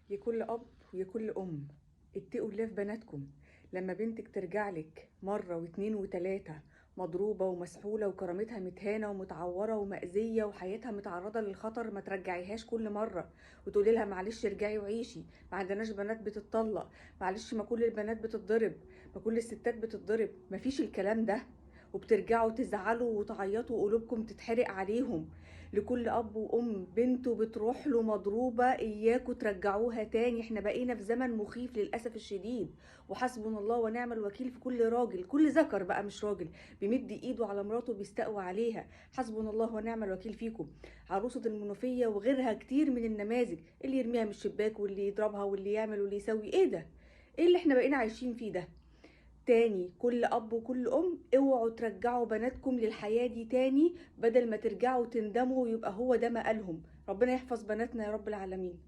يا كل اب ويا كل ام، اتقوا الله في بناتكم. لما بنتك ترجع لك مره واتنين وتلاته مضروبه ومسحوله وكرامتها متهانه ومتعوره ومأذيه وحياتها متعرضه للخطر، ما ترجعيهاش كل مره وتقولي لها معلش ارجعي وعيشي. ما عندناش بنات بتتطلق، معلش ما كل البنات بتتضرب، ما كل الستات بتتضرب، مفيش الكلام ده. وبترجعوا تزعلوا وتعيطوا وقلوبكم تتحرق عليهم. لكل اب وام بنته بتروح له مضروبه، اياكوا ترجعوها تاني. احنا بقينا في زمن مخيف للاسف الشديد، وحسبنا الله ونعم الوكيل في كل راجل، كل ذكر بقى مش راجل بيمد ايده على مراته بيستقوى عليها. حسبنا الله ونعم الوكيل فيكم. عروسه المنوفيه وغيرها كتير من النماذج، اللي يرميها من الشباك واللي يضربها واللي يعمل واللي يسوي. ايه ده؟ ايه اللي احنا بقينا عايشين فيه ده؟ تاني كل اب وكل ام، اوعوا ترجعوا بناتكم للحياة دي تاني، بدل ما ترجعوا تندموا ويبقى هو ده مقالهم. ربنا يحفظ بناتنا يا رب العالمين.